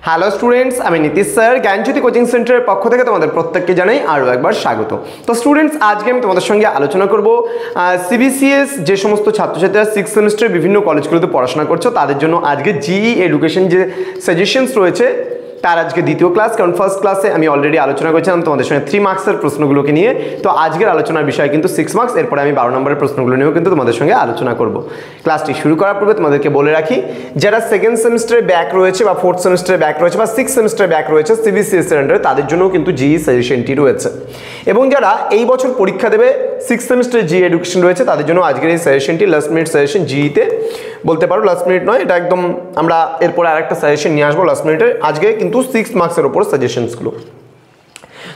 Hello students, আমি Nitish sir জ্ঞানজ্যোতি coaching সেন্টারের পক্ষ থেকে তোমাদের প্রত্যেককে জানাই আরও একবার স্বাগত। তো স্টুডেন্টস, আজকে আমি তোমাদের সঙ্গে আলোচনা করব সিবিসিএস যে সমস্ত ছাত্রছাত্রীরা 6th সেমিস্টারে বিভিন্ন কলেজগুলোতে পড়াশোনা করছো তাদের জন্য আজকে জিই এডুকেশন যে সাজেশনস রয়েছে তার আজকে দ্বিতীয় ক্লাস। কারণ ফার্স্ট ক্লাসে আমি অলরেডি আলোচনা করেছিলাম তোমাদের সঙ্গে 3 মার্কসের প্রশ্নগুলোকে নিয়ে। তো আজকের আলোচনার বিষয় কিন্তু 6 মার্কস, এরপরে আমি 12 নম্বরের প্রশ্নগুলো নিয়েও কিন্তু তোমাদের সঙ্গে আলোচনা করব। ক্লাসটি শুরু করার পূর্বে তোমাদেরকে বলে রাখি, যারা 2nd সেমিস্টারে ব্যাক রয়েছে বা 4th সেমিস্টারে ব্যাক রয়েছে বা 6th সেমিস্টারে ব্যাক রয়েছে সিবিসিএস এর আন্ডারে, তাদের জন্যও কিন্তু জিই সাজেশনটি রয়েছে। এবং যারা এই বছর পরীক্ষা দেবে 6th সেমিস্টারে জিই এডুকেশন রয়েছে তাদের জন্য আজকের এই সাজেশনটি লাস্ট মিনিট সাজেশন। জিইতে বলতে পারো লাস্ট মিনিট নয়, এটা একদম আমরা এরপরে আরেকটা সাজেশন নিয়ে আসবো লাস্ট মিনিটে। আজকে কিন্তু 6 মার্কসের উপর সাজেশনসগুলো।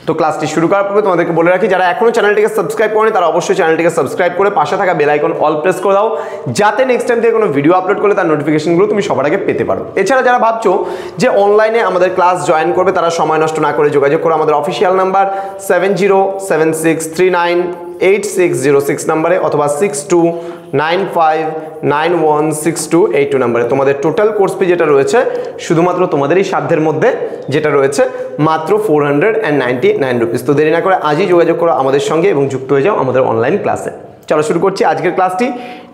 তো ক্লাসটি শুরু করার পূর্বে তোমাদেরকে বলে রাখি, যারা এখনো চ্যানেলটিকে সাবস্ক্রাইব করেনি তারা অবশ্যই চ্যানেলটিকে সাবস্ক্রাইব করে পাশে থাকা বেল আইকন অল প্রেস করে দাও, যাতে নেক্সট টাইম থেকে কোনো ভিডিও আপলোড করলে তার নোটিফিকেশনগুলো তুমি সবার আগে পেতে পারো। এছাড়া যারা ভাবছো যে অনলাইনে আমাদের ক্লাস জয়েন করবে, তারা সময় নষ্ট না করে যোগাযোগ করো আমাদের অফিসিয়াল নাম্বার 7076398606 নাম্বারে অথবা 6295916282 নাম্বারে। তোমাদের টোটাল কোর্স ফি যেটা রয়েছে শুধুমাত্র তোমাদেরই সাধ্যের মধ্যে যেটা রয়েছে মাত্র 499 রুপিস। তো দেরি না করে আজই যোগাযোগ করো আমাদের সঙ্গে এবং যুক্ত হয়ে যাও আমাদের অনলাইন ক্লাসে। চলো শুরু করছি আজকের ক্লাসটি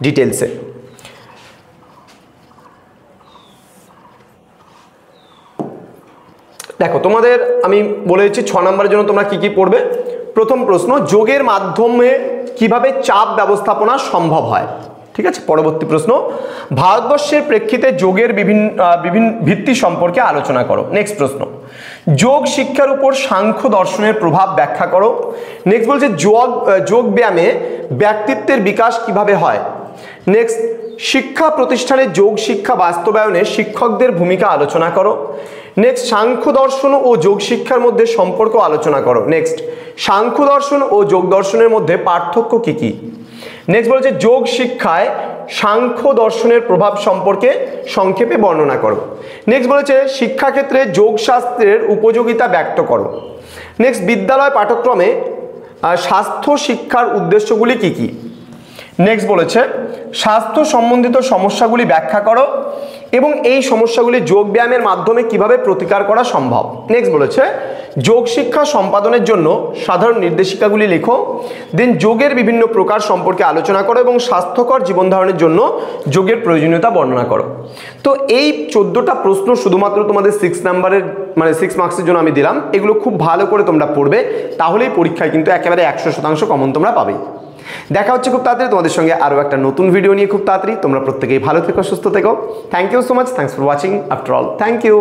ডিটেলসে। দেখো, তোমাদের আমি বলে দিচ্ছি 6 নম্বরের জন্য তোমরা কি কি পড়বে। প্রথম প্রশ্ন, যোগের মাধ্যমে কিভাবে চাপ ব্যবস্থাপনা সম্ভব হয়। ঠিক আছে। পরবর্তী প্রশ্ন, ভারতবর্ষের প্রেক্ষিতে যোগের বিভিন্ন ভিত্তি সম্পর্কে আলোচনা করো। নেক্সট প্রশ্ন, যোগ শিক্ষার উপর সাংখ্য দর্শনের প্রভাব ব্যাখ্যা করো। নেক্সট বলছে যোগ ব্যায়ামে ব্যক্তিত্বের বিকাশ কিভাবে হয়। নেক্সট, শিক্ষা প্রতিষ্ঠানে যোগ শিক্ষা বাস্তবায়নে শিক্ষকদের ভূমিকা আলোচনা করো। নেক্সট, সাংখ্য দর্শন ও যোগ শিক্ষার মধ্যে সম্পর্ক আলোচনা করো। নেক্সট, সাংখ্য দর্শন ও যোগ দর্শনের মধ্যে পার্থক্য কি কি। নেক্সট বলছে যোগ শিক্ষায় সাংখ্য দর্শনের প্রভাব সম্পর্কে সংক্ষেপে বর্ণনা করো। নেক্সট বলেছে শিক্ষাক্ষেত্রে যোগশাস্ত্রের উপযোগিতা ব্যক্ত করো। নেক্সট, বিদ্যালয় পাঠ্যক্রমে স্বাস্থ্য শিক্ষার উদ্দেশ্যগুলি কি কি। নেক্সট বলেছে স্বাস্থ্য সম্বন্ধিত সমস্যাগুলি ব্যাখ্যা করো এবং এই সমস্যাগুলি যোগ ব্যায়ামের মাধ্যমে কিভাবে প্রতিকার করা সম্ভব। নেক্সট বলেছে যোগ শিক্ষা সম্পাদনের জন্য সাধারণ নির্দেশিকাগুলি লেখো। দেন যোগের বিভিন্ন প্রকার সম্পর্কে আলোচনা করো এবং স্বাস্থ্যকর জীবন ধারণের জন্য যোগের প্রয়োজনীয়তা বর্ণনা করো। তো এই 14টা প্রশ্ন শুধুমাত্র তোমাদের 6 নাম্বারের 6 মার্কসের জন্য আমি দিলাম। এগুলো খুব ভালো করে তোমরা পড়বে, তাহলেই পরীক্ষায় কিন্তু একেবারে 100% কমন তোমরা পাবে। দেখা হচ্ছে খুব তাড়াতাড়ি তোমাদের সঙ্গে আরও একটা নতুন ভিডিও নিয়ে খুব তাড়াতাড়ি। তোমরা প্রত্যেকেই ভালো থেকো, সুস্থ থেকো। Thank you so much. Thanks for watching after all. Thank you.